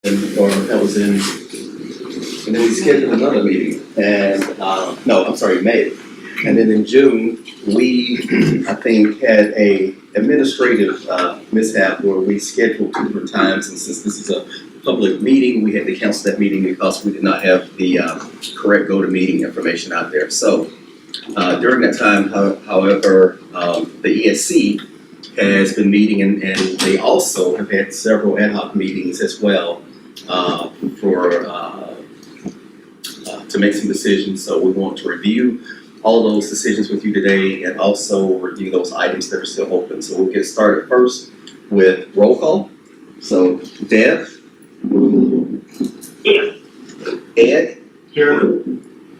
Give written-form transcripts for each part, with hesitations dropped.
or that was in, and then we scheduled another meeting, and, no, I'm sorry, May. And then in June, we, I think, had a administrative mishap where we scheduled 2 different times, and since this is a public meeting, we had to cancel that meeting because we did not have the correct go-to-meeting information out there. So during that time, however, the ESC has been meeting, and they also have had several ad hoc meetings as well to make some decisions. So we want to review all those decisions with you today and also review those items that are still open. So we'll get started first with roll call. So Deb? Here. Ed? Here.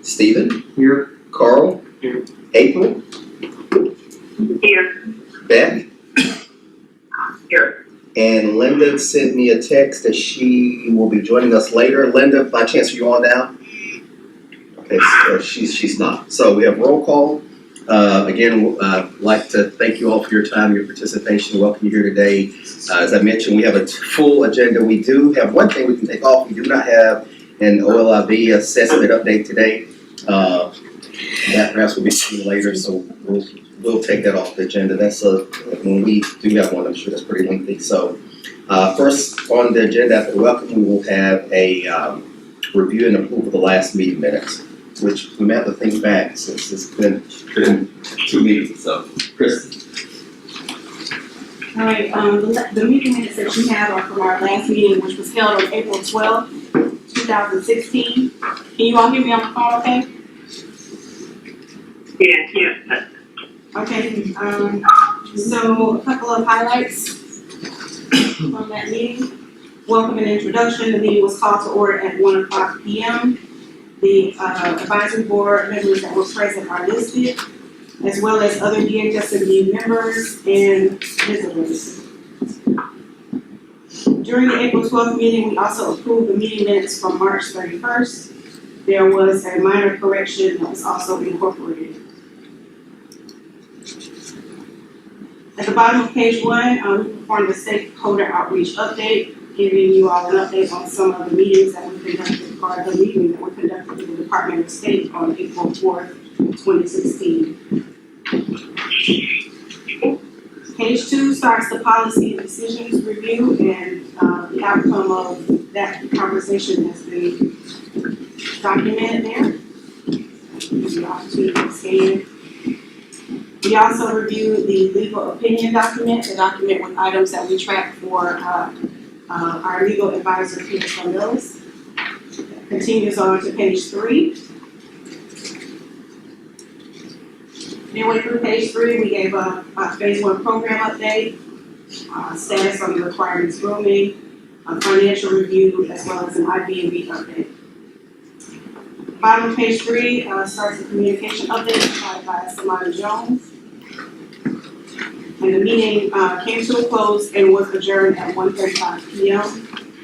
Stephen? Here. Carl? Here. April? Here. Beck? Here. And Linda sent me a text that she will be joining us later. Linda, by chance, are you on now? Okay, so she's not. So we have roll call. Again, I'd like to thank you all for your time, your participation. Welcome you here today. As I mentioned, we have a full agenda. We do have one thing we can take off. We do not have an OLIB assessment update today. That perhaps will be seen later, so we'll take that off the agenda. That's when we do have one, I'm sure that's pretty lengthy. So first on the agenda after the welcome, we will have a review and approval of the last meeting minutes, which we may have to think back since it's been 2 meetings. So, Chris. All right, the meeting minutes that you have are from our last meeting, which was held on April 12th, 2016. Can you all hear me on the phone, okay? Yeah. Okay, so a couple of highlights from that meeting. Welcome and introduction. The meeting was called to order at 1:00 p.m. The advisory board members that were present are listed, as well as other DHS members and visitors. During the April 12th meeting, we also approved the meeting minutes from March 31st. There was a minor correction that was also incorporated. At the bottom of page 1, we performed a stakeholder outreach update, giving you all an update on some of the meetings that we conducted, or the meeting that we conducted with the Department of State on April 4th, 2016. Page 2 starts the policy and decisions review, and the outcome of that conversation has been documented there. The opportunity to scan. We also reviewed the legal opinion document, the document with items that we track for our legal advisor, Peter Cornelis. Continues on to page 3. Midway through page 3, we gave a phase 1 program update, status on the requirements grooming, a financial review, as well as an IB&B update. Bottom of page 3 starts the communication update provided by Samantha Jones. And the meeting came to a close and was adjourned at 1:35 p.m.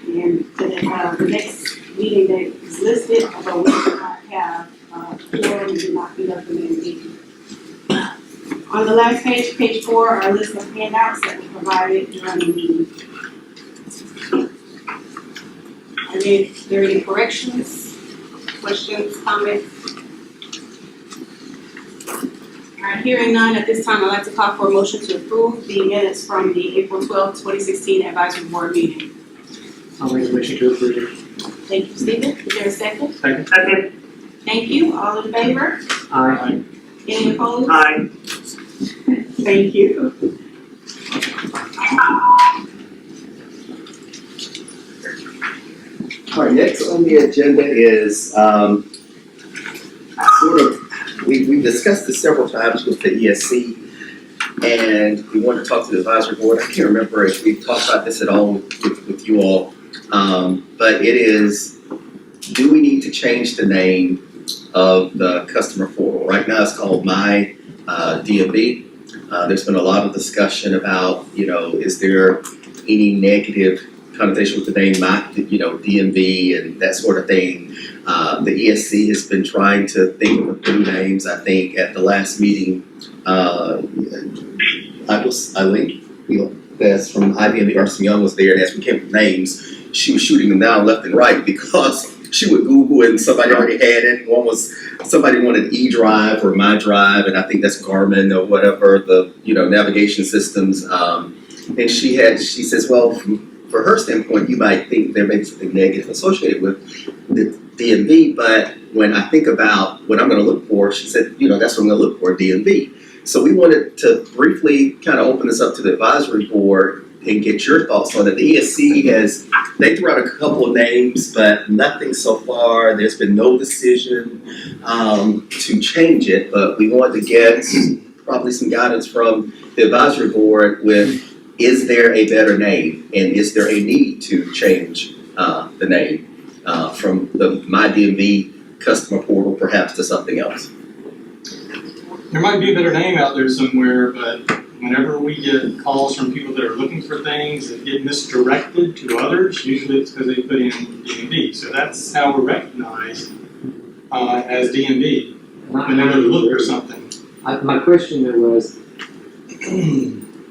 And the next meeting date is listed, although we do not have quorum, we did not conduct the meeting. On the last page, page 4, are a list of handouts that we provided during the meeting. Are there any corrections, questions, comments? All right, hearing none at this time, I'd like to call for a motion to approve the minutes from the April 12th, 2016 advisory board meeting. I'll make a motion to approve it. Thank you, Stephen. Is there a second? Second. Thank you. All in favor? Aye. Any opposed? Aye. Thank you. All right, next on the agenda is we discussed this several times with the ESC, and we want to talk to the advisory board. I can't remember if we've talked about this at all with you all, but it is, do we need to change the name of the customer portal? Right now it's called My DMV. There's been a lot of discussion about, is there any negative connotation with the name, DMV and that sort of thing. The ESC has been trying to think of new names. I think at the last meeting, Eileen, that's from IBM, Ernst & Young was there, and as we came up with names, she was shooting them down left and right because she would Google and somebody already had it. One was somebody wanted eDrive or My Drive, and I think that's Garmin or whatever the navigation systems. And she says, well, for her standpoint, you might think there may be something negative associated with the DMV, but when I think about what I'm going to look for, she said, that's what I'm going to look for, DMV. So we wanted to briefly kind of open this up to the advisory board and get your thoughts on it. The ESC they threw out a couple of names, but nothing so far. There's been no decision to change it, but we wanted to get probably some guidance from the advisory board with, is there a better name? And is there a need to change the name from the MyDMV customer portal perhaps to something else? There might be a better name out there somewhere, but whenever we get calls from people that are looking for things that get misdirected to others, usually it's because they put in DMV. So that's how we're recognized as DMV when they go to look for something. My question there was,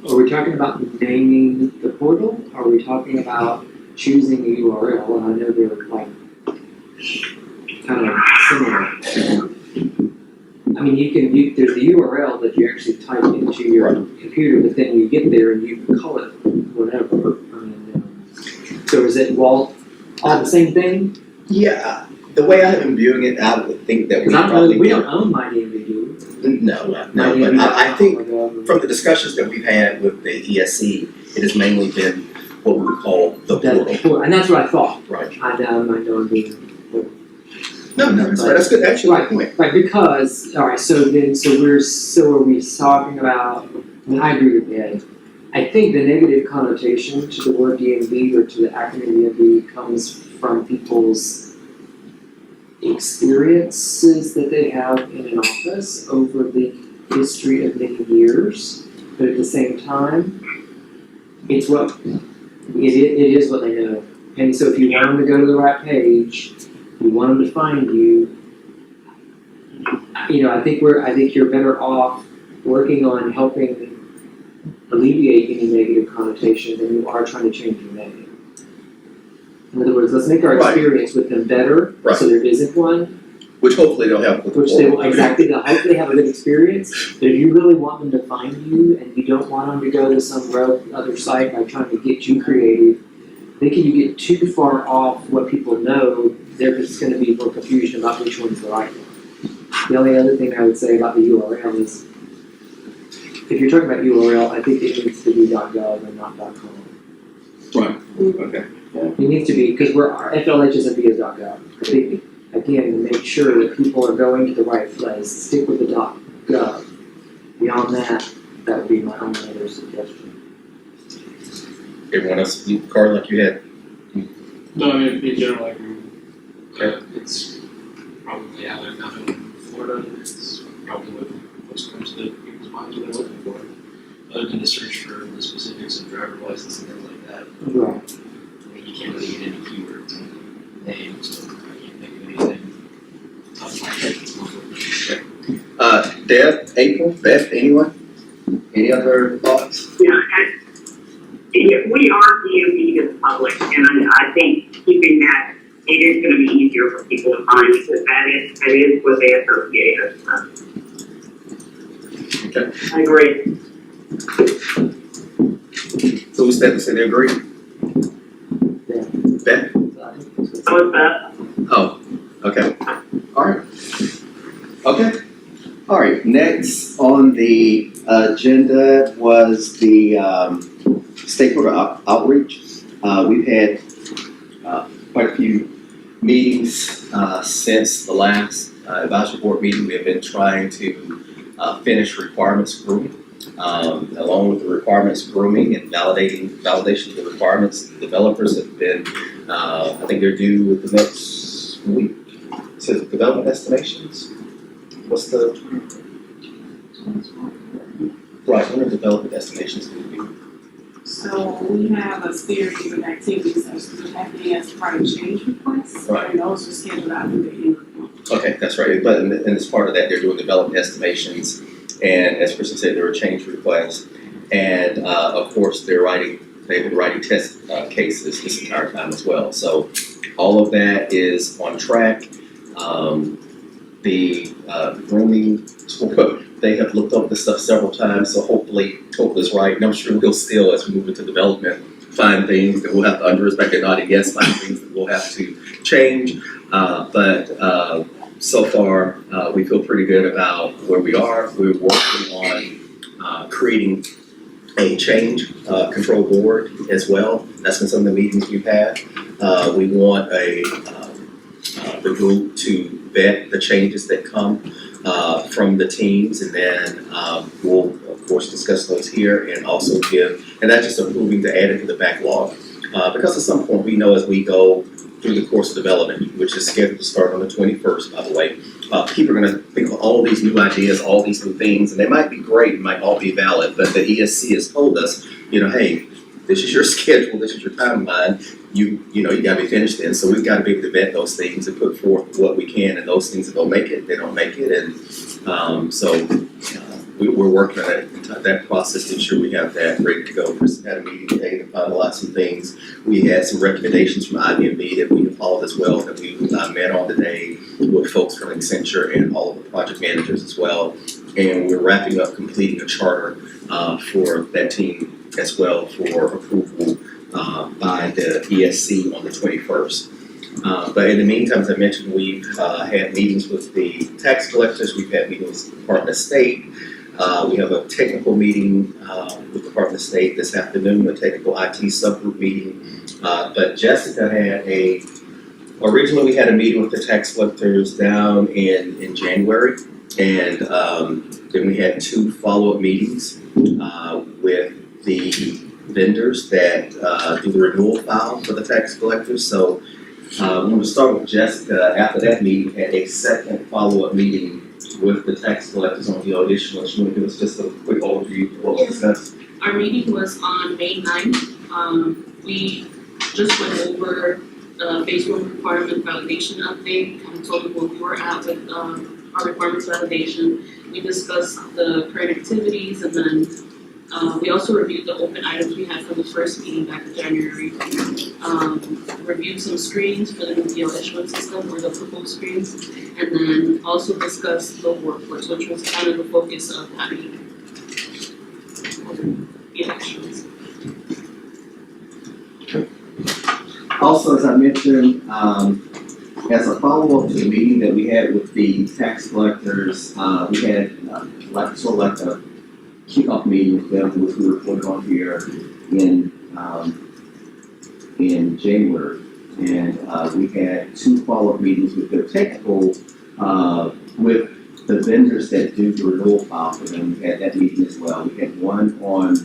are we talking about naming the portal? Are we talking about choosing a URL? And I know they're like kind of similar. I mean, there's the URL that you actually type into your computer, but then you get there and you can call it whatever. I mean, so is it all the same thing? Yeah, the way I have been viewing it, I would think that we don't own MyDMV, do we? No, but I think from the discussions that we've had with the ESC, it has mainly been what we would call the portal. And that's what I thought. Right. I know I'm being. No, that's good. Actually, right, point. Right, because so are we talking about? I mean, I agree with Ed. I think the negative connotation to the word DMV or to the acronym DMV comes from people's experiences that they have in an office over the history of many years. But at the same time, it is what they know. And so if you want them to go to the right page, you want them to find you. I think you're better off working on helping alleviate any negative connotation than you are trying to change your name. In other words, let's make our experience with them better, so there isn't one. Which hopefully they'll have. Which they will they'll hopefully have a good experience. But if you really want them to find you and you don't want them to go to some other site by trying to get you creative, I think if you get too far off what people know, there's going to be more confusion about which one's the right one. The only other thing I would say about the URL is, if you're talking about URL, I think it needs to be .gov and not .com. Right. Okay. It needs to be, because our FLHSMB is .gov. I think, again, to make sure that people are going to the right place, stick with the .gov. Beyond that would be my only other suggestion. Everyone else, Carl, like you had? No, I mean, in general, I agree. Okay. It's probably how they're done in Florida. It's probably what most comes to people's minds when they're looking for it. Other than the search for the specifics of driver license and things like that. Right. I mean, you can't really get any keywords in names, so I can't think of anything off the top of my head. Deb, April, Beth, anyone? Any other thoughts? We are DMV to the public, and I think keeping that, it is going to be easier for people to find because that is what they associate us with. Okay. I agree. So we said they agree? Yeah. Beth? So is that. Oh, okay. All right. Okay. All right. Next on the agenda was the stakeholder outreach. We've had quite a few meetings since the last advisory board meeting. We have been trying to finish requirements grooming. Along with the requirements grooming and validation of the requirements, developers have been, I think they're due with the next week. So development estimations. What's the when are development estimations going to be? So we have a series of activities that's happening as part of change requests. Right. And those are scheduled out in the end of the month. Okay, that's right. But and as part of that, they're doing development estimations, and as Kristen said, there were change requests, and of course they're writing they've been writing test cases this entire time as well. So all of that is on track. The grooming, they have looked over this stuff several times, so hopefully it's right. And I'm sure we'll still, as we move into development, find things that we'll have to, under respect and nodding yes, find things that we'll have to change. But so far, we feel pretty good about where we are. We're working on creating a change control board as well. That's been some of the meetings we've had. We want the group to vet the changes that come from the teams, and then we'll of course discuss those here and also and that's just approving to add it to the backlog. Because at some point we know as we go through the course of development, which is scheduled to start on the 21st, by the way, people are going to think of all these new ideas, all these new things, and they might be great, might all be valid, but the ESC has told us, hey, this is your schedule, this is your timeline, you got to be finished then. So we've got to be able to vet those things and put forth what we can, and those things that don't make it, they don't make it. And we're working on that process to ensure we have that ready to go. Chris had a meeting today to finalize some things. We had some recommendations from IBM that we followed as well, that we met on today with folks from Accenture and all of the project managers as well. And we're wrapping up completing a charter for that team as well for approval by the ESC on the 21st. But in the meantime, as I mentioned, we've had meetings with the tax collectors, we've had meetings with the Department of State. We have a technical meeting with the Department of State this afternoon, a technical IT subgroup meeting. But Jessica originally we had a meeting with the tax collectors down in January, and then we had 2 follow-up meetings with the vendors that do the renewal file for the tax collectors. So when we start with Jessica, after that meeting, we had a second follow-up meeting with the tax collectors on the additional. You want to give us just a quick overview of what was discussed? Our meeting was on May 9th. We just went over the phase 1 requirement validation update, kind of told them where we were at with our requirements validation. We discussed the current activities, and then we also reviewed the open items we had from the first meeting back in January. Reviewed some screens for the new deal issuance system, or the proposed screens, and then also discussed the workforce, which was kind of the focus of having elections. Also, as I mentioned, as a follow-up to the meeting that we had with the tax collectors, we had like a kickoff meeting with them, which we reported on here in January. And we had 2 follow-up meetings with their technical, with the vendors that do the renewal file for them. We had that meeting as well. We had one on,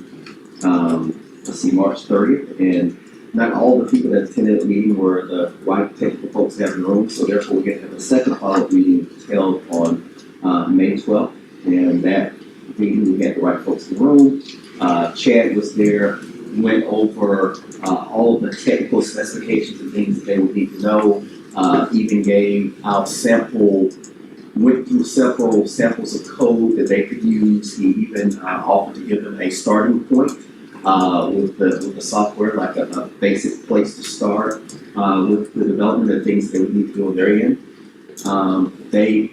March 30th, and not all the people that attended the meeting were the right technical folks that have in the room, so therefore we have a second follow-up meeting held on May 12th, and that meeting we had the right folks in the room. Chad was there, went over all the technical specifications and things that they would need to know, even gave out went through several samples of code that they could use. He even offered to give them a starting point with the software, like a basic place to start with the development of things they would need to do on their end. They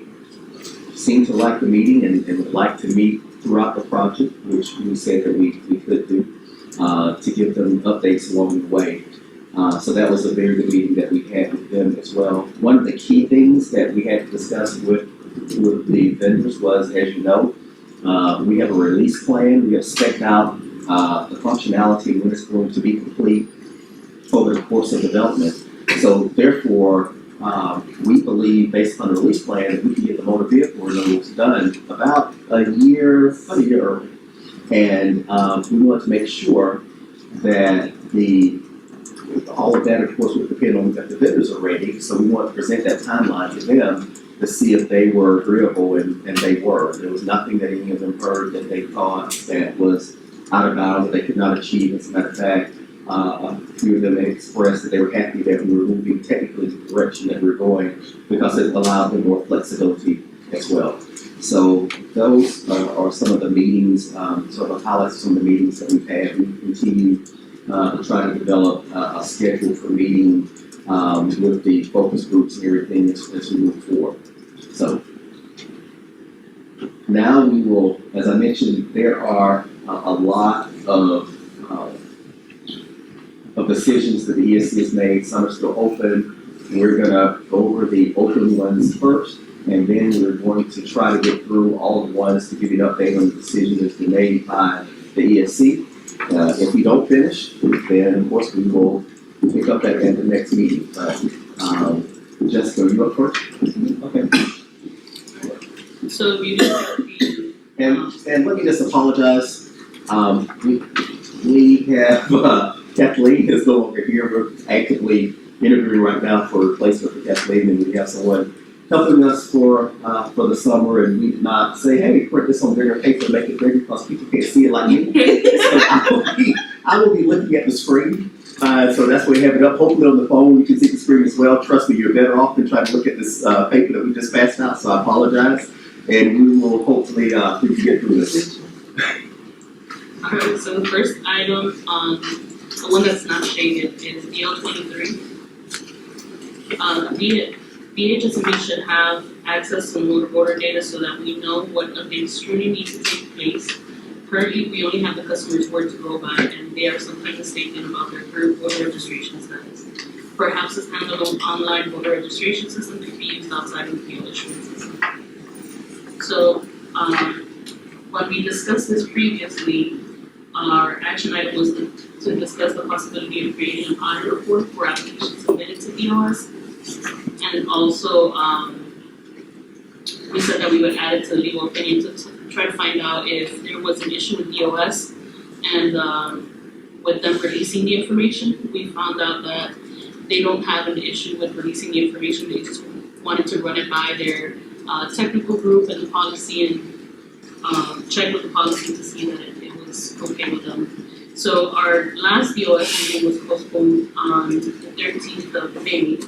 seemed to like the meeting and would like to meet throughout the project, which we said that we could do, to give them updates along the way. So that was a very good meeting that we had with them as well. One of the key things that we had to discuss with the vendors was, as you know, we have a release plan. We have spec'd out the functionality when it's going to be complete over the course of development. So therefore, we believe, based on the release plan, that we can get the motor vehicle renewals done about a year early. And we want to make sure that all of that, of course, would depend on that the vendors are ready. So we want to present that timeline to them to see if they were agreeable, and they were. There was nothing that any of them heard that they thought that was out of bounds, that they could not achieve. As a matter of fact, a few of them expressed that they were happy that we were moving technically in the direction that we were going, because it allowed them more flexibility as well. So those are some of the meetings, sort of highlights of some of the meetings that we've had. We continue to try to develop a schedule for meeting with the focus groups and everything as we move forward. So now we will, as I mentioned, there are a lot of decisions that the ESC has made. Some are still open. We're gonna go over the open ones first, and then we're going to try to get through all the ones to give you an update on the decision that's been made by the ESC. If we don't finish, then of course we will pick up at the next meeting. But Jessica, are you up first? Okay. So you just have the, And let me just apologize. We have Kathleen is no longer here. We're actively interviewing right now for a replacement for Kathleen, and we have someone helping us for the summer. And we did not say, hey, print this on bigger paper, make it bigger, because people can't see it like me. So I will be looking at the screen. So that's why we have it up. Hopefully on the phone you can see the screen as well. Trust me, you're better off than trying to look at this paper that we just passed out. So I apologize. And we will hopefully we can get through this. alright, so the first item, the one that's not shaded is DL 23. BHSME should have access to motor voter data so that we know what updates truly need to take place. Currently, we only have the customer's word to go by, and they are sometimes mistaken about their current voter registration status. Perhaps a standalone online voter registration system could be used outside of the issuance system. So, when we discussed this previously, our action item was to discuss the possibility of creating an audit report for applications submitted to DOS. And also, we said that we would add it to legal opinion to try to find out if there was an issue with DOS and with them releasing the information. We found out that they don't have an issue with releasing the information. They just wanted to run it by their technical group and the policy and check with the policy to see that it was okay with them. So our last DOS meeting was postponed on the 13th of May.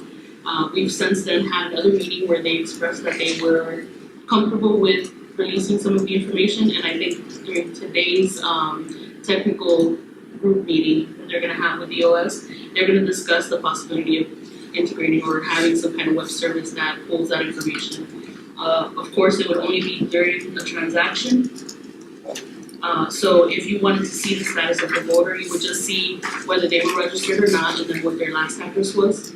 We've since then had another meeting where they expressed that they were comfortable with releasing some of the information, and I think during today's technical group meeting that they're gonna have with DOS, they're gonna discuss the possibility of integrating or having some kind of web service that pulls that information. Of course, it would only be during a transaction. So if you wanted to see the status of the voter, you would just see whether they were registered or not, and then what their last address was.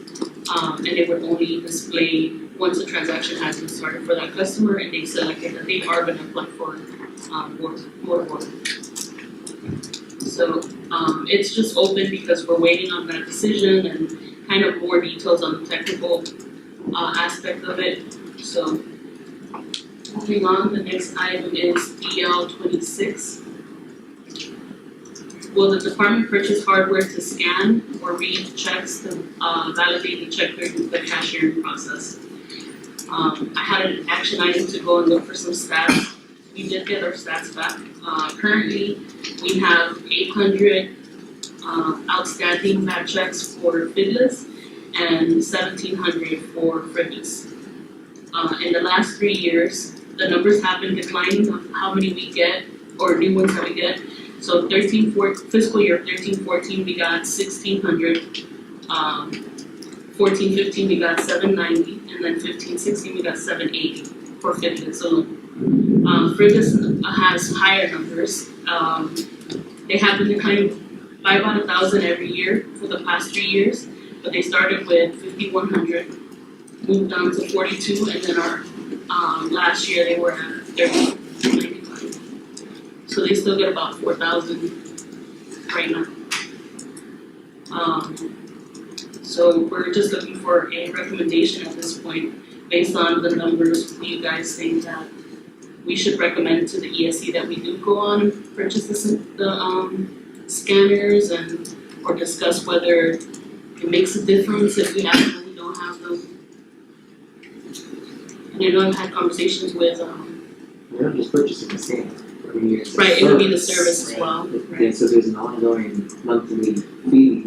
And it would only display once the transaction has been started for that customer and they selected that they are gonna apply for more voter. So it's just open because we're waiting on that decision and kind of more details on the technical aspect of it. So moving on, the next item is DL 26. Will the department purchase hardware to scan or read checks to validate the check through the cashiering process? I had an action item to go and look for some stats. We did get our stats back. Currently, we have 800 outstanding bad checks for FIDLIS and 1,700 for FRIDLIS. In the last 3 years, the numbers have been declining of how many we get or new ones that we get. So fiscal year 13-14 we got 1,600, 14-15 we got 790, and then 15-16 we got 780 for FIDLIS alone. FRIDLIS has higher numbers. They have been declining by about 1,000 every year for the past 3 years, but they started with 5,100, moved down to 42, and then our last year they were at 30. So they still get about 4,000 right now. So we're just looking for a recommendation at this point based on the numbers. Do you guys think that we should recommend to the ESC that we do go on and purchase the scanners and or discuss whether it makes a difference if we actually don't have them? And I know I've had conversations with We're not just purchasing a scanner. I mean, it's a right, it would be the service. service as well. And so there's an ongoing monthly fee.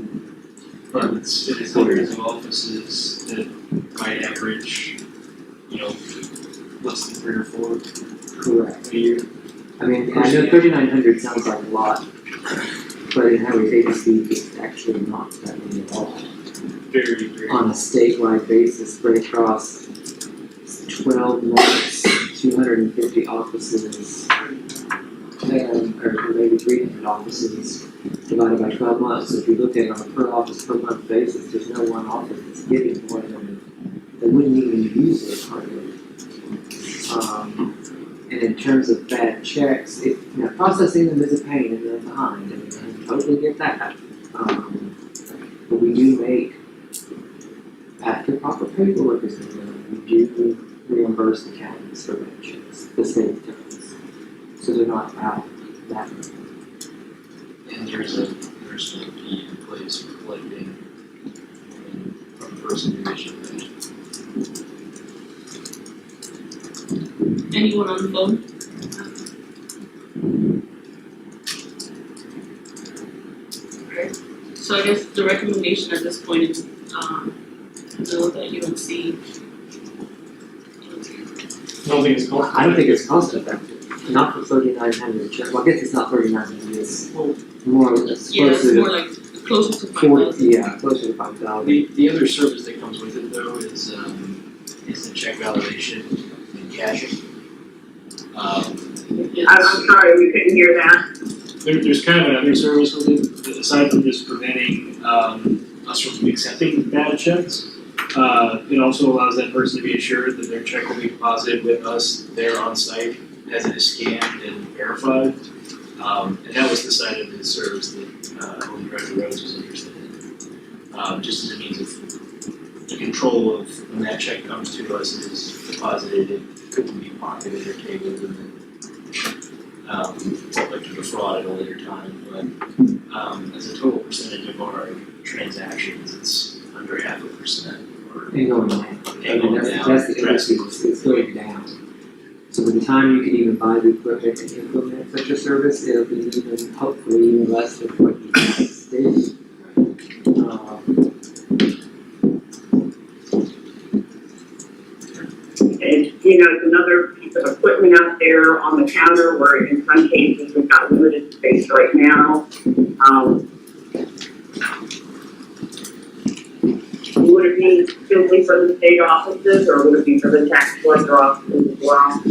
But it's hundreds of offices that might average, less than 3 or 4 Correct. a year. I mean, I know 3,900 sounds like a lot, but in Highway safety speak, it's actually not that many at all. Very, very. On a statewide basis, spread across 12 months, 250 offices, or maybe 300 offices divided by 12 months. So if you look at it on a per office per month basis, there's no one office that's getting more than, they wouldn't even use it hardly. And in terms of bad checks, processing them is a pain in the behind, and I totally get that. But we do make, after proper paperwork is done, we do reimburse the counties for bad checks, the state does. So they're not out that much. And there's a fee in place for collecting from first division. Anyone on the phone? Okay. So I guess the recommendation at this point is, know that you don't see. I don't think it's cost. I don't think it's cost effective, not for 3,900 check, well, I guess it's not 3,900, it's more, it's Yeah, it's closer more to like closer to 40, 5,000. yeah, closer to 5,000. The other service that comes with it though is the check validation and cashing. I'm sorry, we couldn't hear that. There's kind of another service with it, aside from just preventing us from accepting bad checks. It also allows that person to be assured that their check will be deposited with us there on site as it is scanned and verified. And that was the side of the service that Holy Director Rhodes was interested in. Just as a means of the control of when that check comes to us, it is deposited, it couldn't be pocketed or tabled and then subject to defraud at a later time. But as a total percentage of our transactions, it's under 0.5%. And going down. And going down That's the industry, it's going down. So by the time you can even buy the equipment and implement such a service, it'll be even, hopefully, even less than what you guys did. And, it's another piece of equipment out there on the counter where in some cases we've got limited space right now. Would it be simply for the state offices or would it be for the tax collector offices as well?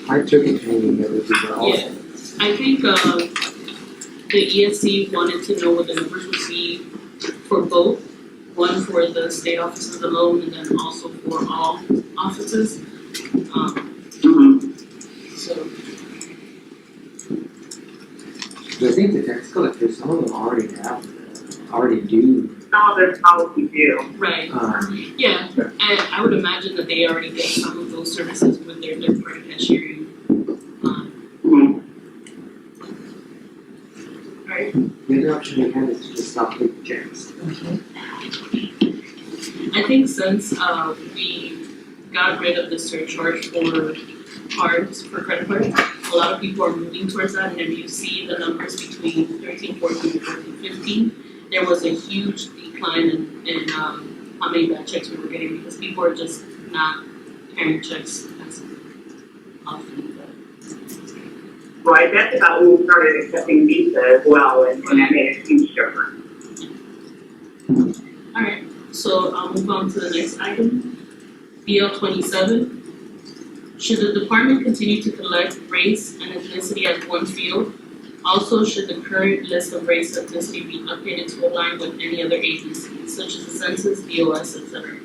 I took it meaning that would be for all. Yeah. I think the ESC wanted to know what the numbers would be for both, one for the state offices alone and then also for all offices. So But I think the tax collectors, some of them already do. Some of them probably do. right, yeah, and I would imagine that they already get some of those services with their third-party cashiering. Alright, The other option we have is to just stop taking checks. I think since we got rid of the surcharge for cards, for credit cards, a lot of people are moving towards that, and if you see the numbers between 13, 14, and 14, 15, there was a huge decline in how many bad checks we were getting because people are just not carrying checks as often. Right, that's about when we started accepting Visa as well, and that made a huge difference. Alright, so I'll move on to the next item. BL 27. Should the department continue to collect race and ethnicity as one field? Also, should the current list of race and ethnicity be updated to align with any other agencies, such as the census, BOS, etc.?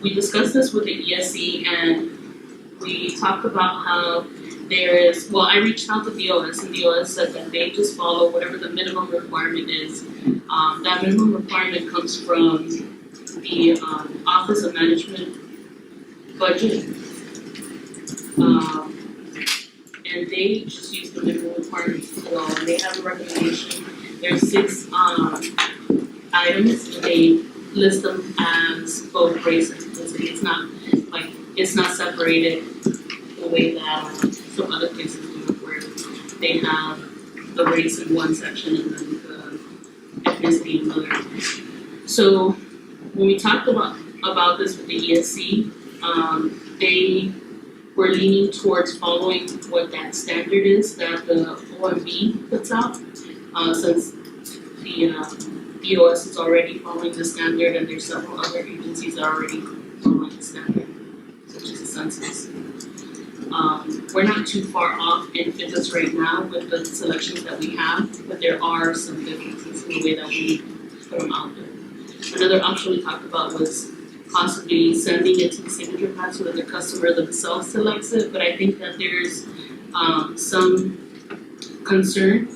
We discussed this with the ESC and we talked about how I reached out to BOS and BOS said that they just follow whatever the minimum requirement is. That minimum requirement comes from the Office of Management budget. And they just use the minimum requirements as well, and they have a recommendation. There's 6 items, and they list them as both race and ethnicity. It's not separated the way that some other places do it, where they have the race in one section and then the ethnicity in another. So when we talked about this with the ESC, they we're leaning towards following what that standard is that the OMB puts out. Since the DOS is already following the standard and there's several other agencies that are already following the standard, such as the census. We're not too far off in fitness right now with the selections that we have, but there are some differences in the way that we put them out there. Another option we talked about was possibly sending it to the signature pad so that the customer themselves selects it, but I think that there's some concern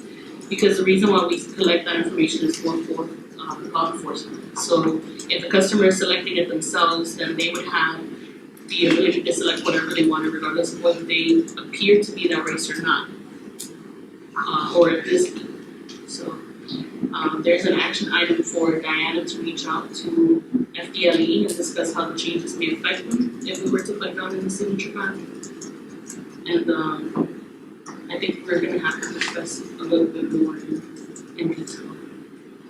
because the reason why we collect that information is more for law enforcement. So if the customer is selecting it themselves, then they would have the ability to select whatever they wanted regardless of whether they appear to be that race or not, or ethnicity. So there's an action item for Diana to reach out to FDLE and discuss how the changes may affect them if we were to put down in the signature pad. And I think we're gonna have to discuss a little bit more in detail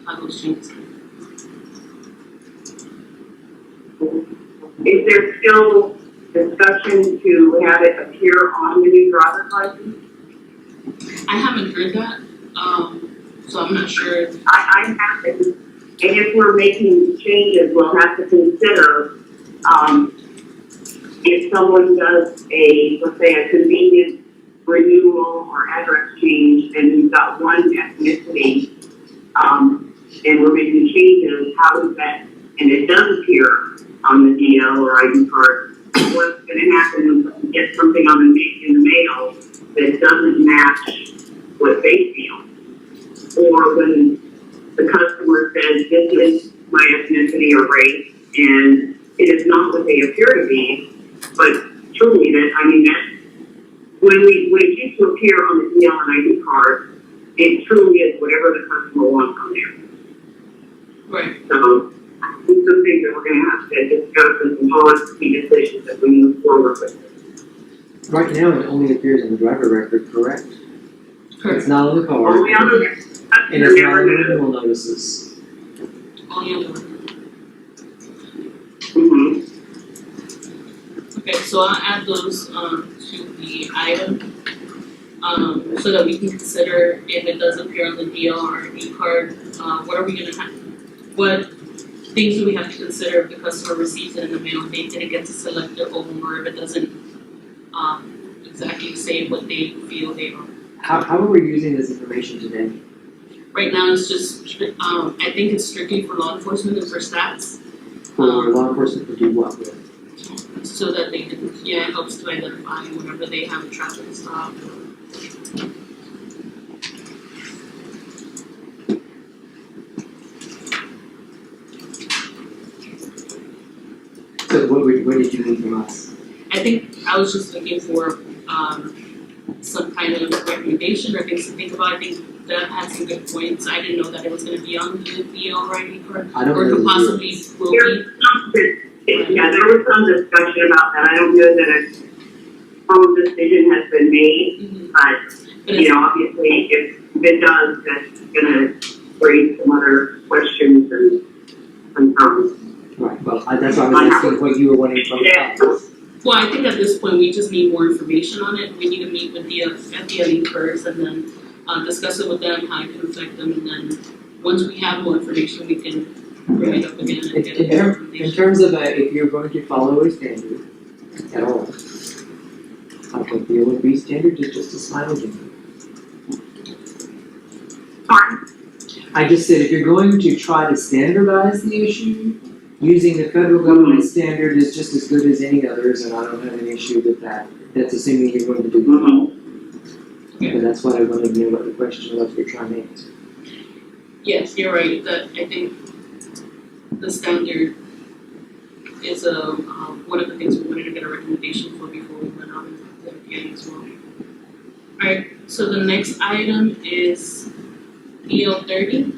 how those changes can. Is there still discussion to have it appear on the new driver's license? I haven't heard that, so I'm not sure. I haven't, and if we're making changes, we'll have to consider, if someone does let's say a convenient renewal or address change, and we've got one ethnicity, and we're making changes, how does that, and it does appear on the DL or ID card, what's gonna happen when you get something in the mail that doesn't match what they feel? Or when the customer says, this is my ethnicity or race, and it is not what they appear to be, but truly when it used to appear on the DL and ID card, it truly is whatever the customer wants on there. Right. So, these are some things that we're gonna have to discuss and some policy decisions as we move forward with. Right now, it only appears in the driver record, correct? Correct. It's not on the card, Only on the, and it's not on the renewal notices. Only on the Mhm. Okay, so I'll add those to the item, so that we can consider if it does appear on the DL or RD card, what are we gonna have, what things do we have to consider if the customer receives it in the mail and they didn't get to select their own, or if it doesn't exactly say what they feel they are. How are we using this information today? Right now, it's just, I think it's strictly for law enforcement and for stats, For law enforcement to do what with? so that they can, it helps to identify whenever they have a traffic stop. So what did you need from us? I think I was just looking for, some kind of recommendation or things to think about. I think Deb had some good points. I didn't know that it was gonna be on the DL writing card, I don't or know could the possibly deals. will be. Yeah, there was some discussion about that. I don't know that a full decision has been made, Mhm. but, But it's, obviously, if it does, that's gonna raise some other questions and concerns. Right, well, that's why I was asking what you were wanting from us. well, I think at this point, we just need more information on it. We need to meet with the FDLE first and then discuss it with them, how it can affect them, and then once we have more information, we can bring it up again and get In it. in terms of if you're going to follow a standard at all, I think the OMB standard is just a smile jingle. Pardon? I just said if you're going to try to standardize the issue, using the federal government standard is just as good as any others, and I don't have an issue with that. That's assuming you're going to do well. But that's what I wanted to know what the question was you're trying to answer. Yes, you're right, that I think the standard is one of the things we wanted to get a recommendation for before we went on the FDA as well. Alright, so the next item is EL30.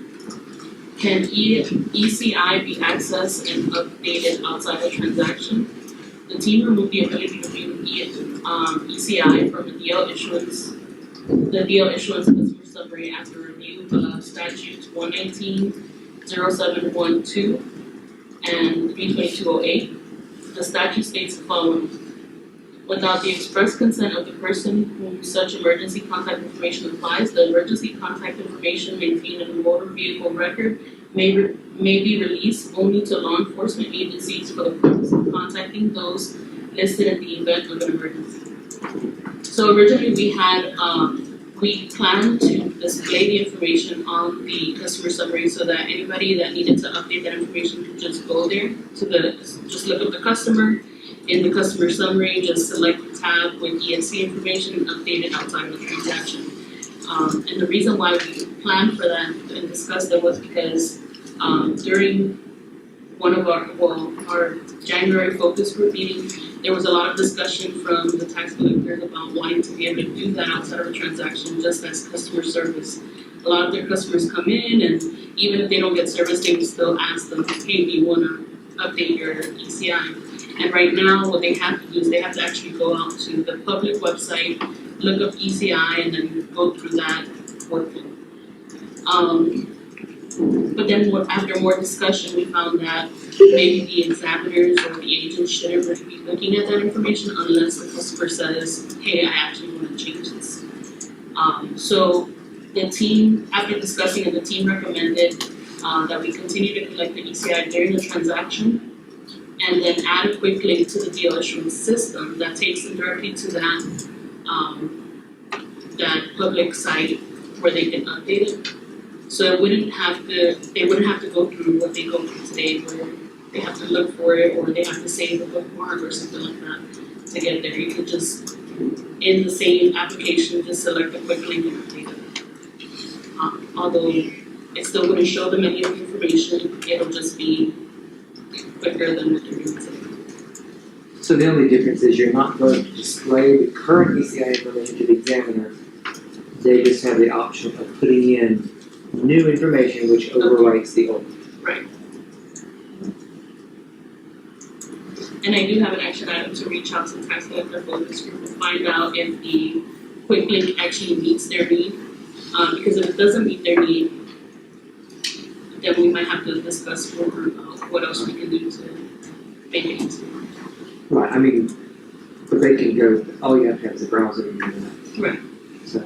Can ECI be accessed and updated outside of transaction? The team removed the ability to view ECI from the DL issuance customer summary after review of statutes 119.0712 and 32208. The statute states the following. Without the express consent of the person whom such emergency contact information applies, the emergency contact information maintained in the motor vehicle record may be released only to law enforcement agencies for the purpose of contacting those listed in the event of an emergency. So originally we planned to display the information on the customer summary so that anybody that needed to update that information could just go there just look up the customer. In the customer summary, just select the tab with ESC information and update it outside of the transaction. And the reason why we planned for that and discussed it was because during one of our January focus group meeting, there was a lot of discussion from the tax collectors about wanting to be able to do that outside of a transaction just as customer service. A lot of their customers come in, and even if they don't get service, they will still ask them, hey, do you want to update your ECI? And right now, what they have to do is they have to actually go out to the public website, look up ECI, and then go through that workflow. But then after more discussion, we found that maybe the examiners or the agents shouldn't really be looking at that information unless the customer says, hey, I actually want to change this. So the team, after discussing it, the team recommended that we continue to collect the ECI during the transaction and then add a quick link to the deal issuance system that takes them directly to that public site where they can update it. So they wouldn't have to go through what they go through today where they have to look for it or they have to save a bookmark or something like that to get there. You could just, in the same application, just select a quick link and update it. Although it still wouldn't show them any of the information, it'll just be quicker than what they're doing today. So the only difference is you're not going to display the current ECI information to the examiner. They just have the option of putting in new information which overwrites the old. Right. And I do have an action item to reach out to the tax collector focus group to find out if the quick link actually meets their need. Because if it doesn't meet their need, then we might have to discuss more about what else we can do to make it easier. Right, I mean, but they can go, all you have to have is a browser and do that. Right. So,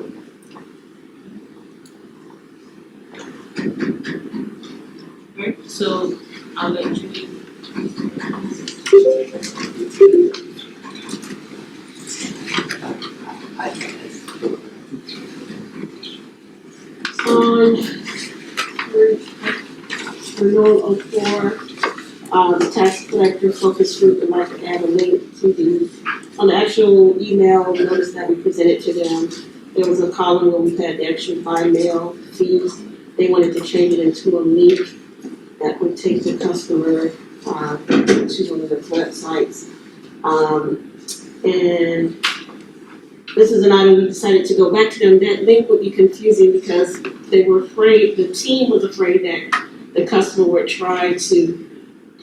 Right, so I'll let you Renewal 04, the tax collector focus group would like to add a link to on the actual email notice that we presented to them. There was a column where we had the actual by mail fees. They wanted to change it into a link that would take the customer to one of the websites. And this is an item we decided to go back to them. That link would be confusing because they were afraid, the team was afraid that the customer would try to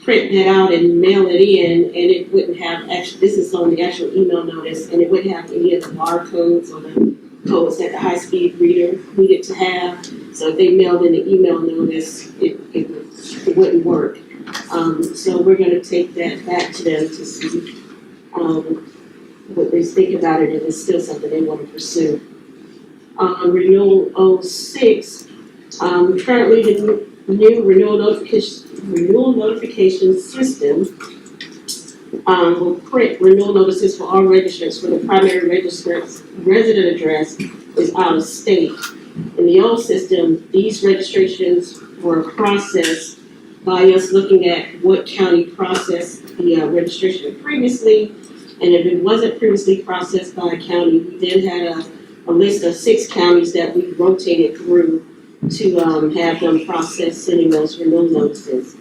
print that out and mail it in, and it wouldn't have, actually, this is on the actual email notice, and it wouldn't have any of the barcodes or the codes that the high-speed reader needed to have. So if they mailed in the email notice, it wouldn't work. So we're gonna take that back to them to see what they think about it, if it's still something they want to pursue. Renewal 06, currently the new renewal notification system will print renewal notices for all registrants for the primary registrant's resident address is out of state. In the old system, these registrations were processed by us looking at what county processed the registration previously, and if it wasn't previously processed by a county, we then had a list of 6 counties that we rotated through to have them process sending those renewal notices.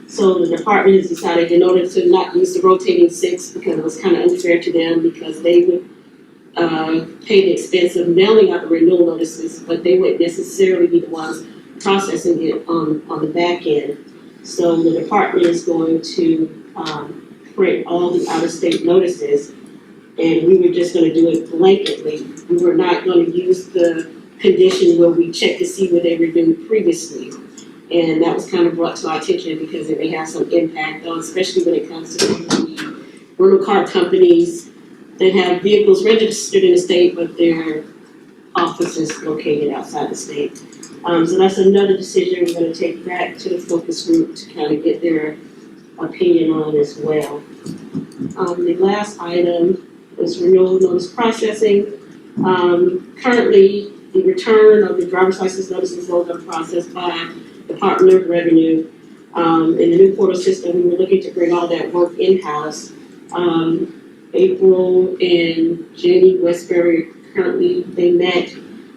So the department has decided in order to not use the rotating 6 because it was kind of unfair to them because they would pay the expense of mailing out the renewal notices, but they wouldn't necessarily be the ones processing it on the back end. So the department is going to print all the out-of-state notices, and we were just going to do it blanketly. We were not going to use the condition where we check to see what they were doing previously. And that was kind of brought to our attention because it may have some impact on, especially when it comes to rental car companies that have vehicles registered in the state, but their office is located outside the state. So that's another decision we're gonna take back to the focus group to kind of get their opinion on as well. The last item is renewal notice processing. Currently, the return of the driver's license notices was processed by Department of Revenue. In the new portal system, we were looking to bring all that work in-house. April and Jenny Westbury currently, they met.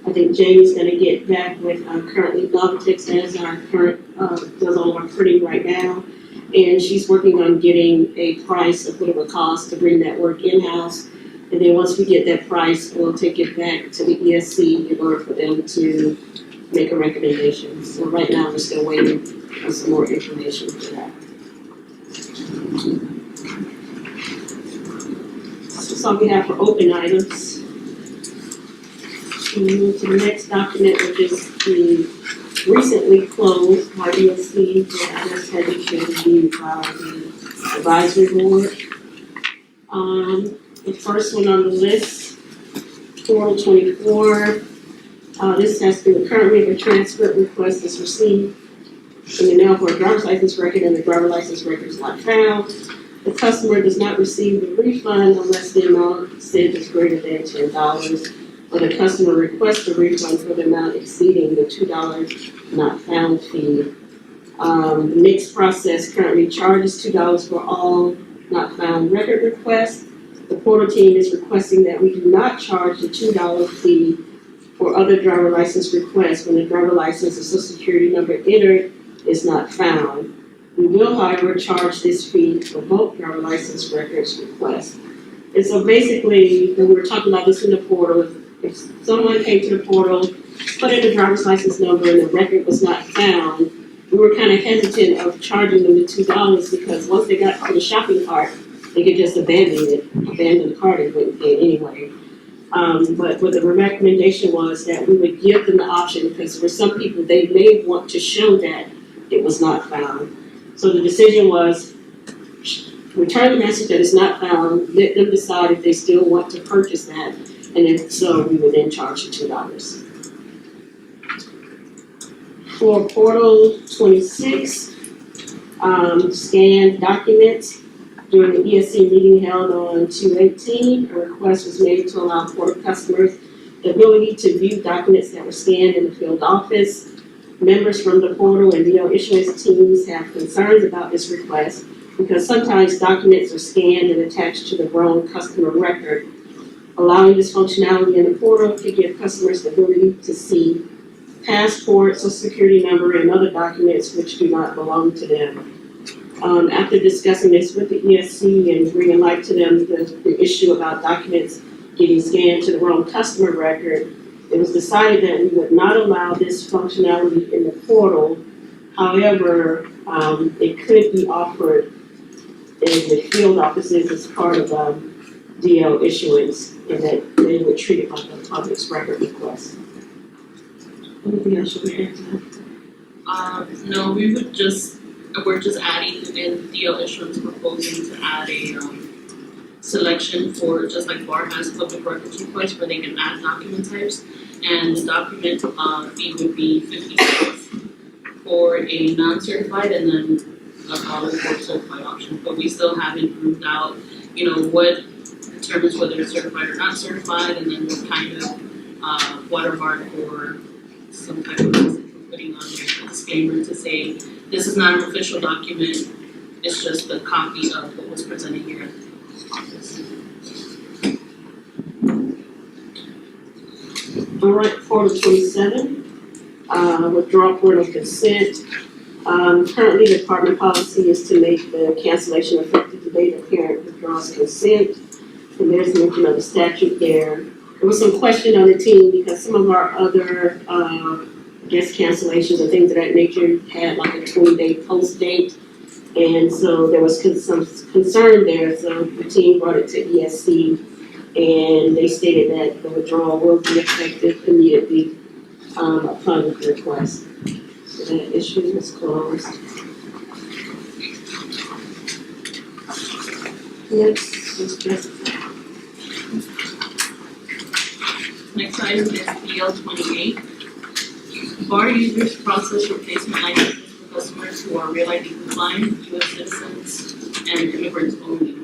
I think Jamie's gonna get back with currently Novitix as our current, does all of our printing right now. And she's working on getting a price of what it would cost to bring that work in-house. And then once we get that price, we'll take it back to the ESC in order for them to make a recommendation. So right now, we're still waiting for some more information for that. So that's all we have for open items. We move to the next document, which is the recently closed IBSC that just had been reviewed by the advisory board. The first one on the list, Portal 24. This has been currently a transcript request is received in the mail for a driver's license record and the driver's license record is not found. The customer does not receive the refund unless the amount said is greater than $10. Or the customer requests a refund for the amount exceeding the $2 not found fee. The NICS process currently charges $2 for all not found record requests. The portal team is requesting that we do not charge the $2 fee for other driver license requests when the driver license or social security number entered is not found. We will, however, charge this fee for both driver license records requests. And so basically, when we were talking about this in the portal, if someone came to the portal, put in a driver's license number and the record was not found, we were kind of hesitant of charging them the $2 because once they got to the shopping cart, they could just abandon the cart and wouldn't pay it anyway. But what the recommendation was that we would give them the option because there were some people, they may want to show that it was not found. So the decision was return the message that it's not found, let them decide if they still want to purchase that. And if so, we would then charge the $2. For Portal 26, scanned documents. During the ESC meeting held on 2/18, a request was made to allow portal customers the ability to view documents that were scanned in the field office. Members from the portal and DO issuance teams have concerns about this request because sometimes documents are scanned and attached to the wrong customer record. Allowing this functionality in the portal could give customers the ability to see passport, social security number, and other documents which do not belong to them. After discussing this with the ESC and bringing light to them the issue about documents getting scanned to the wrong customer record, it was decided that we would not allow this functionality in the portal. However, it could be offered in the field offices as part of DL issuance, and that they would treat it like a public record request. Anything else you would add to that? No, we're just adding in DL issuance, proposing to add a selection for, just like BAR has public records requests where they can add document types. And the document fee would be $50 for a non-certified and then $1 for certified option. But we still haven't proved out, what determines whether it's certified or not certified, and then what kind of watermark or some type of message we're putting on there, a disclaimer to say this is not an official document, it's just a copy of what was presented here at the office. All right, Portal 27, withdraw portal consent. Currently, the department policy is to make the cancellation effective the day the parent withdraws consent. And there's mention of the statute there. There was some question on the team because some of our other, cancellations and things of that nature had like a 20-day post date. And so there was some concern there. So the team brought it to ESC and they stated that the withdrawal will be effective immediately upon the request. So that issue is closed. Next is just Next item is DL 28. Bar users process replacement licenses for customers who are Real ID compliant, US citizens, and immigrants only.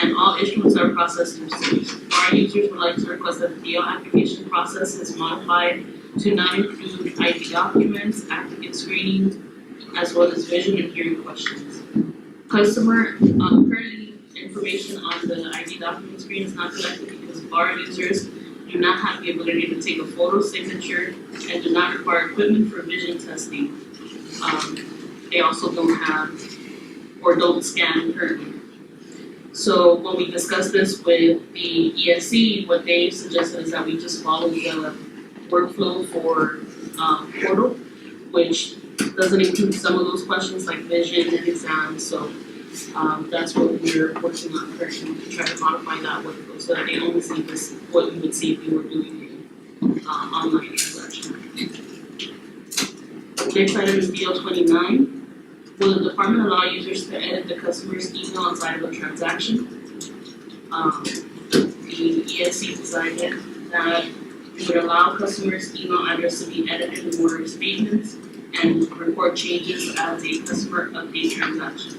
And all issuance are processed through cities. Bar users would like to request that the DL application process is modified to not include ID documents, applicant screening, as well as vision and hearing questions. Currently information on the ID document screen is not collected because bar users do not have the ability to take a photo signature and do not require equipment for vision testing. They also don't have or don't scan currently. So when we discussed this with the ESC, what they suggested is that we just follow the workflow for portal, which doesn't include some of those questions like vision and exams. So that's what we're working on currently to try to modify that workflow so that they only see this, what you would see if you were doing an online transaction. Next item is DL 29. Will the department allow users to edit the customer's email inside of a transaction? The ESC decided that we would allow customers' email address to be edited in order of statements and record changes as a customer update transaction.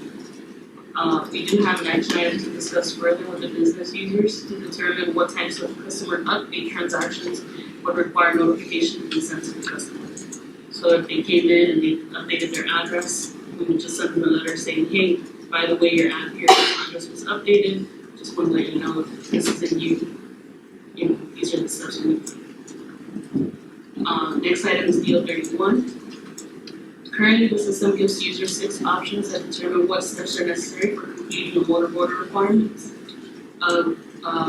We do have an action item to discuss further with the business users to determine what types of customer update transactions would require notification and be sent to the customer. So if they came in and they updated their address, we would just send them a letter saying, hey, by the way, your address was updated, just want to let you know if this is in you know, these are the steps we need. Next item is DL 31. Currently, the system gives users 6 options that determine what steps are necessary for completing the motor border requirements of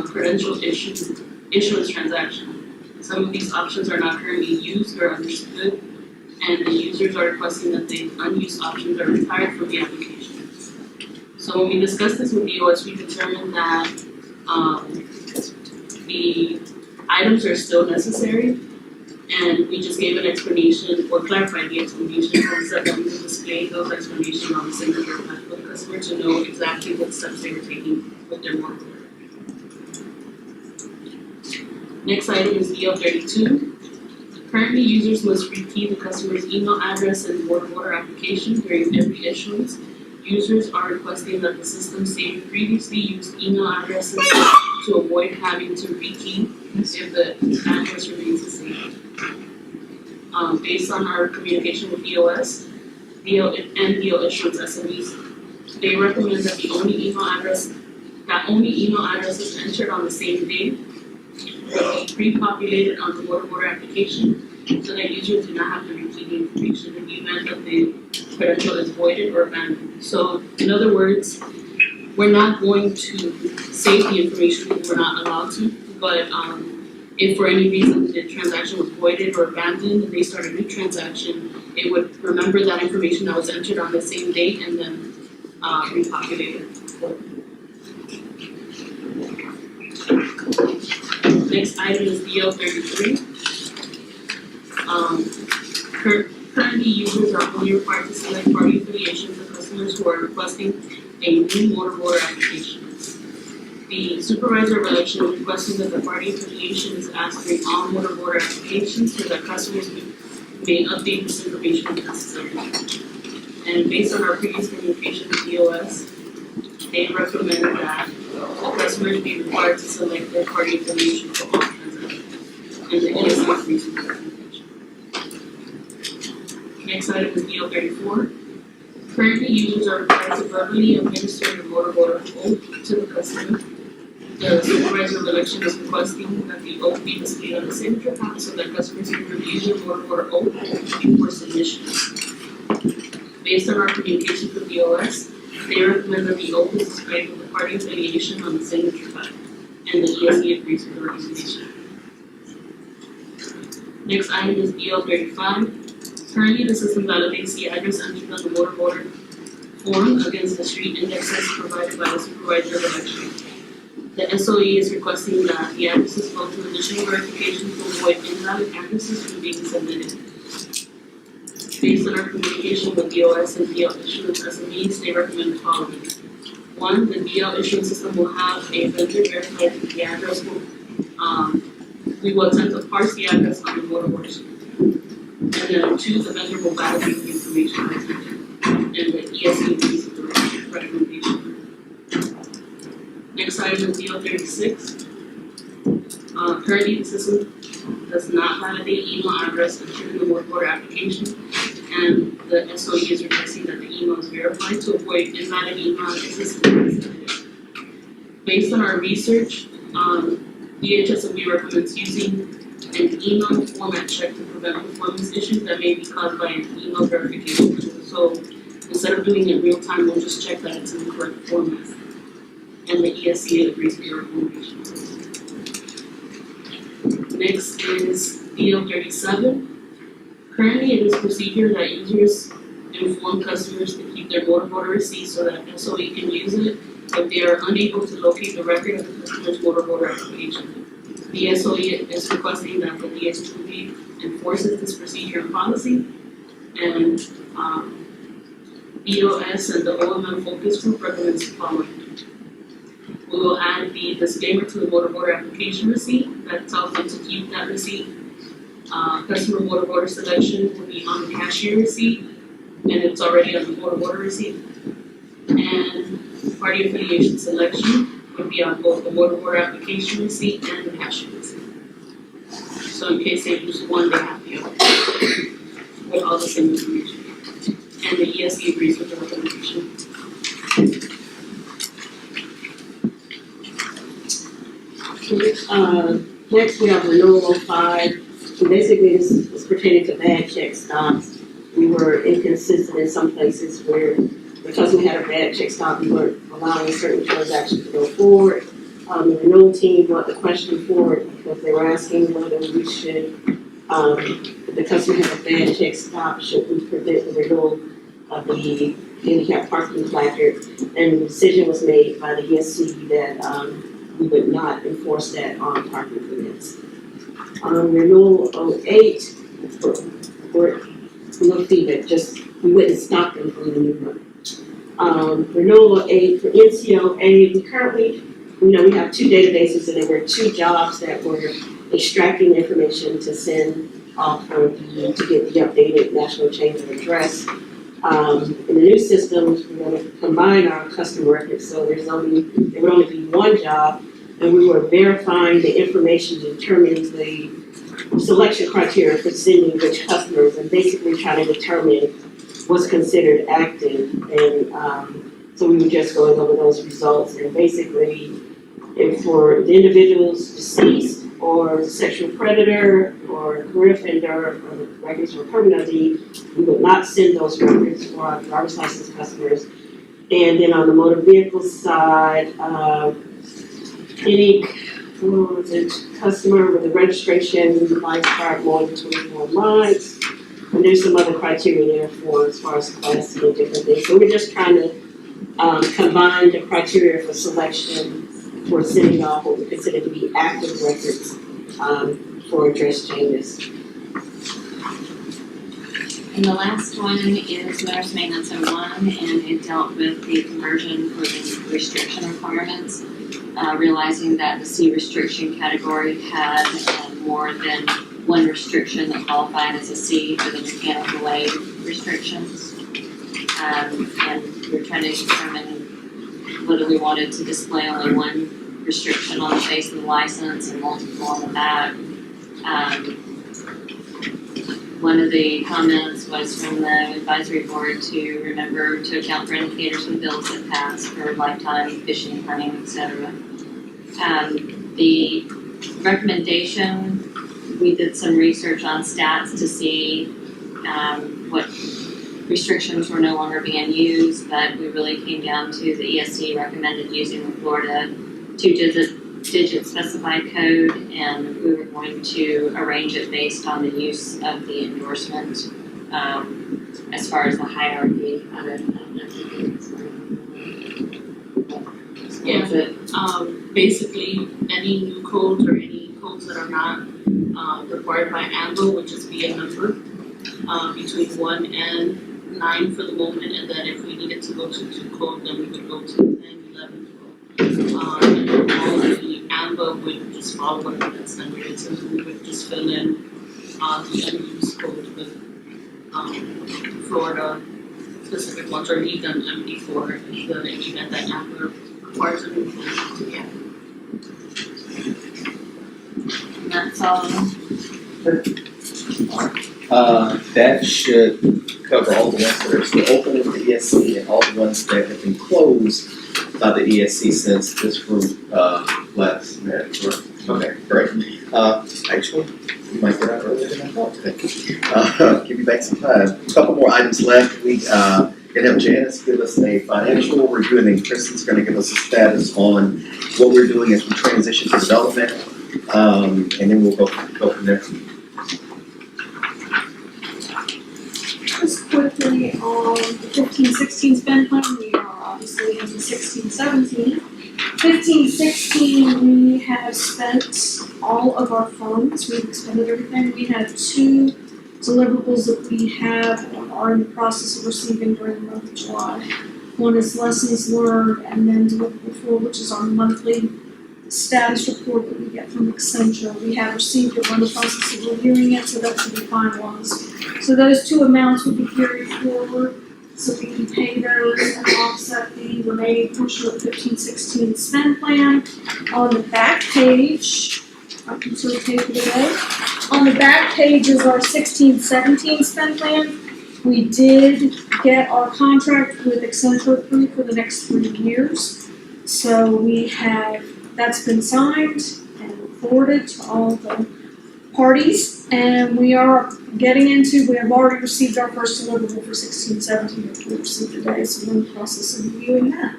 credential issuance transaction. Some of these options are not currently used or understood, and the users are requesting that the unused options are retired from the application. So when we discussed this with EOS, we determined that the items are still necessary, and we just gave an explanation or clarified the explanation and said that we would display those explanations on the signature pad for the customer to know exactly what steps they were taking with their motor border. Next item is DL 32. Currently, users must rekey the customer's email address and motor border application during every issuance. Users are requesting that the system save previously used email addresses to avoid having to rekey if the address remains the same. Based on our communication with EOS, DL issuance SMEs, they recommend that only email addresses entered on the same day will be pre-populated on the motor border application so that users do not have to repeat the information in the event that the credential is voided or abandoned. So, in other words, we're not going to save the information if we're not allowed to, but if for any reason the transaction was voided or abandoned and they start a new transaction, it would remember that information that was entered on the same date and then repopulate it. Next item is DL 33. Currently, users are only required to select party affiliation for customers who are requesting a new motor border application. The supervisor of election is requesting that the party affiliation is asked in all motor border applications so that customers may update this information if necessary. And based on our previous communication with EOS, they recommend that the customers be required to select their party affiliation for all transactions. And the EOS recent recommendation. Next item is DL 34. Currently, users are required to verbally administer the motor border oath to the customer. The supervisor of election is requesting that the oath be displayed on the signature pad so that customers can review the motor border oath before submission. Based on our communication with EOS, they recommend that the oath is displayed with the party affiliation on the signature pad, and the ESC agrees with the recommendation. Next item is DL 35. Currently, the system validates the address entered on the motor border form against the street indexes provided by the supervisor of election. The SOE is requesting that the addresses go through additional verification to avoid invalid addresses from being submitted. Based on our communication with DOS and DL issuance SMEs, they recommend the following. one, the DL issuing system will have a vendor verify the address will, we will attempt to parse the address on the motor board. And then two, the vendor will validate the information presented, and the ESC agrees with the recommendation. Next item is DL 36. Currently, the system does not validate email address entered in the work order application, and the SOE is requesting that the email is verified to avoid invalid email addresses. Based on our research, DHS&B recommends using an email format check to prevent performance issues that may be caused by an email verification tool. So instead of doing it real time, we'll just check that it's in the correct format. And the ESC agrees with your recommendation. Next is DL 37. Currently, it is procedure that users inform customers to keep their motor voter receipt so that SOE can use it if they are unable to locate the record of the customer's motor voter application. The SOE is requesting that the DHS&B enforces this procedure and policy, and BOS and the OMM focus group recommends the following. We will add the disclaimer to the motor voter application receipt that tells them to keep that receipt. Customer motor voter selection will be on the cashier receipt, and it's already on the motor voter receipt. And party affiliation selection would be on both the motor voter application receipt and the cashier receipt. So in case they use one, they have the other with all the same information. And the ESC agrees with the recommendation. Next we have renewal 5. So basically this is pertaining to bad check stops. We were inconsistent in some places where, because we had a bad check stop, we weren't allowing certain transactions to go forward. The renewal team brought the question forward because they were asking whether we should, if the customer had a bad check stop, should we prevent the renewal of the handicap parking placard? And the decision was made by the ESC that we would not enforce that on parking permits. Renewal 08, no feedback, just we wouldn't stop them from the new one. Renewal 8 for NCOA, we currently, we have 2 databases and there were 2 jobs that were extracting information to send off for the, to get the updated national change of address. In the new systems, we're going to combine our customer records, so there would only be 1 job, and we were verifying the information to determine the selection criteria for sending which customers, and basically trying to determine what's considered active. And so we were just going over those results, and basically, if for the individuals deceased, or sexual predator, or career offender, or the records for permanent ID, we would not send those records for our driver's license customers. And then on the motor vehicle side, any customer with a registration life card more than 24 months, and there's some other criteria there for as far as class and different things. So we're just trying to combine the criteria for selection for sending off what we consider to be active records for address changes. And the last one is Motorist Maintenance 01, and it dealt with the conversion for the restriction requirements, realizing that the C restriction category had more than one restriction that qualified as a C for the mechanical aid restrictions. And we're trying to determine whether we wanted to display only one restriction on the face of the license and multiple on the back. One of the comments was from the advisory board to remember to account for indicators when bills that pass for lifetime fishing, hunting, etc. The recommendation, we did some research on stats to see what restrictions were no longer being used, but we really came down to the ESC recommended using the Florida 2-digit specified code, and we were going to arrange it based on the use of the endorsement as far as the hierarchy. Basically, any new codes or any codes that are not required by ANVO would just be a number between 1 and 9 for the moment, and then if we needed to go to 2 code, then we would go to 10, And all the AMBA would just follow one of that standard, so we would just fill in the unused code with Florida specific ones, or leave them empty for the event that AMBA requires a new code to get. And that's all. That should cover all the ones that are still open in the ESC and all the ones that have been closed by the ESC since this group, last met, correct? Okay, great. Actually, we might get out earlier than I thought today. Give you back some time. A couple more items left. We, can have Janice give us a financial review, and then Kristen's gonna give us a status on what we're doing as we transition to development. And then we'll go from there. Just quickly on the 15-16 spend plan, we are obviously into 16-17. 15-16, we have spent all of our funds, we've expended everything. We have 2 deliverables that we have and are in the process of receiving during the month of July. One is lessons learned, and then deliverable 4, which is our monthly status report that we get from Accenture. We have received it, we're in the process of reviewing it, so that should be finalized. So those 2 amounts will be carried forward, so we can pay those and offset the remaining portion of the 15-16 spend plan. On the back page, I can sort of take it away. On the back page is our 16-17 spend plan. We did get our contract with Accenture approved for the next 3 years. So we have, that's been signed and forwarded to all the parties, and we are getting into, we have already received our first deliverable for 16-17 that we received today, so we're in the process of reviewing that.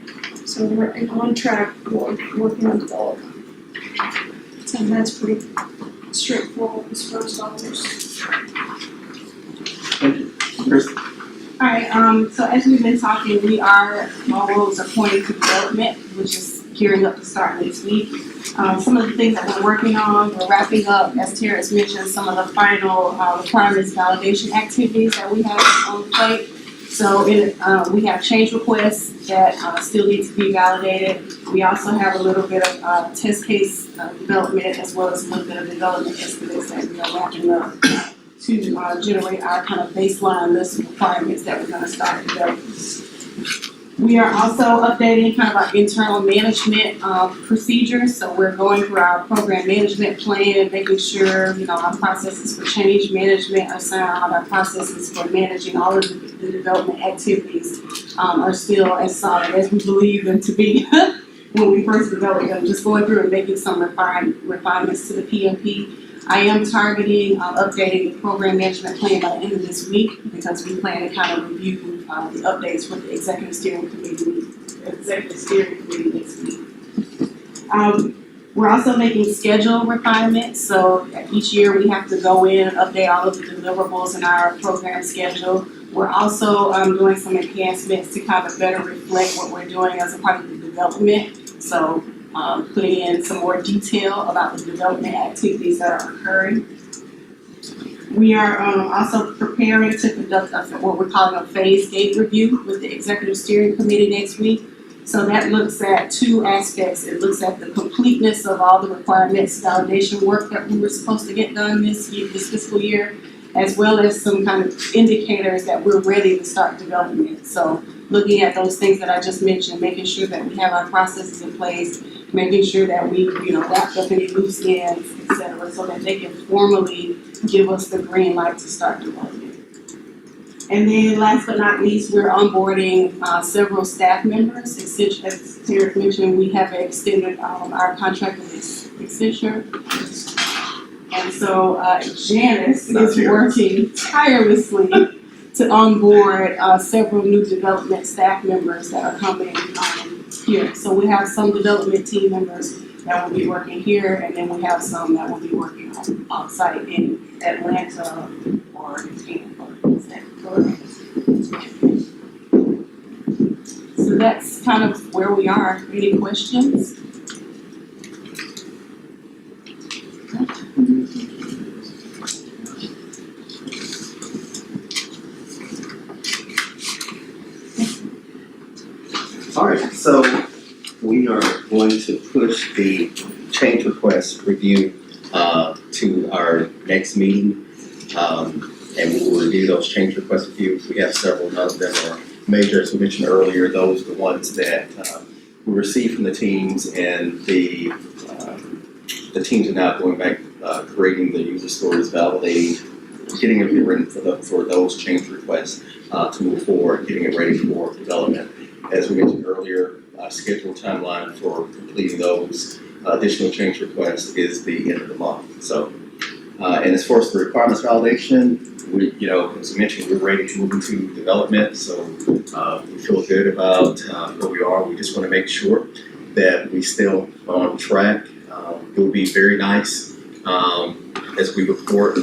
So we're on track for working on development. And that's pretty straightforward as far as dollars. Thank you. Kristen? Alright, so as we've been talking, we are almost appointed to development, which is gearing up to start next week. Some of the things that we're working on, we're wrapping up, as Tara has mentioned, some of the final requirements validation activities that we have on the plate. So we have change requests that still need to be validated. We also have a little bit of test case development, as well as a little bit of development estimates that we are wrapping up to generate our kind of baseline list of requirements that we're going to start developing. We are also updating kind of our internal management procedures. So we're going through our program management plan, making sure, our processes for change management are sound, our processes for managing all of the development activities are still as solid as we believe them to be when we first developed them. Just going through and making some refinements to the PMP. I am targeting updating the program management plan by the end of this week, because we plan to kind of review the updates with the executive steering committee next week. We're also making schedule refinements, so each year we have to go in and update all of the deliverables in our program schedule. We're also doing some enhancements to kind of better reflect what we're doing as a part of the development. So putting in some more detail about the development activities that are occurring. We are also preparing to conduct what we're calling a phase gate review with the executive steering committee next week. So that looks at 2 aspects. It looks at the completeness of all the requirements, validation work that we were supposed to get done this fiscal year, as well as some kind of indicators that we're ready to start development. So looking at those things that I just mentioned, making sure that we have our processes in place, making sure that we, wrapped up any loose ends, et cetera, so that they can formally give us the green light to start development. And then last but not least, we're onboarding several staff members. As Tara mentioned, we have extended our contract with Accenture. And so Janice is working tirelessly to onboard several new development staff members that are coming here. So we have some development team members that will be working here, and then we have some that will be working on site in Atlanta or in Tampa. So that's kind of where we are. Any questions? All right, so we are going to push the change request review to our next meeting. And we will review those change request reviews. We have several, none of them are major, as we mentioned earlier. Those are the ones that we received from the teams, and the teams are now going back, creating the user stories, validating, getting everything written for those change requests to move forward, getting it ready for development. As we mentioned earlier, scheduled timeline for completing those additional change requests is the end of the month. So, and as far as the requirements validation, we, as I mentioned, we're ready to move into development. So we feel good about where we are. We just want to make sure that we still on track. It would be very nice as we report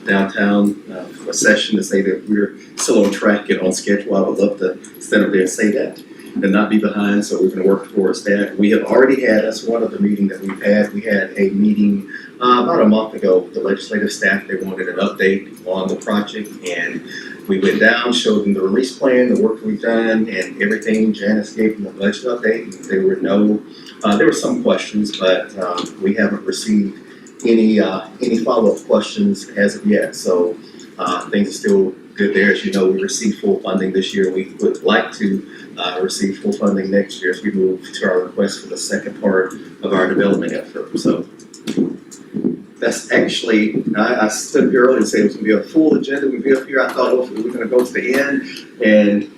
downtown for a session to say that we're still on track and on schedule. I would love to stand up there and say that and not be behind. So we're going to work towards that. We have already had, that's one of the meetings that we've had. We had a meeting about a month ago with the legislative staff. They wanted an update on the project, and we went down, showed them the release plan, the work we've done, and everything. Janice gave them the budget update, and there were some questions, but we haven't received any follow-up questions as of yet. So things are still good there. As you know, we received full funding this year. We would like to receive full funding next year as we move to our request for the second part of our development effort. So that's actually, I stood here earlier and said it was going to be a full agenda. We'd be up here. I thought we were going to go to the end, and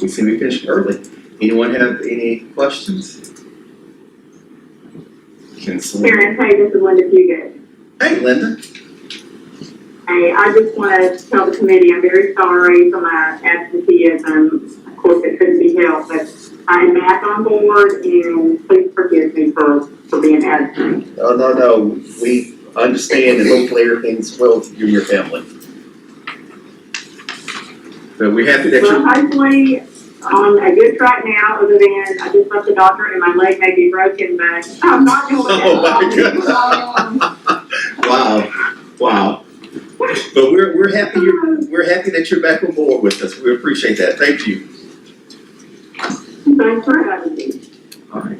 we seem to be finishing early. Anyone have any questions? Karen, hey, this is Linda Fugate. Hey, Linda. Hey, I just want to tell the committee I'm very sorry for my absenteeism. Of course, it couldn't be helped, but I am back on board, and please forgive me for being absent. No. We understand, and hopefully everything's well with you and your family. But we're happy that Well, hopefully on a good track now, other than I just left the doctor and my leg may be broken, but I'm not going to let Oh, my Wow. But we're happy that you're back on board with us. We appreciate that. Thank you. Thanks for having me. All right.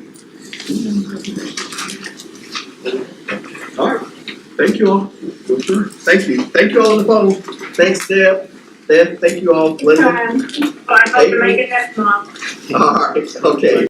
All right. Thank you all. Thank you. Thank you all on the phone. Thanks, Deb. Thank you all. Linda. So I hope to make it next month. All right. Okay.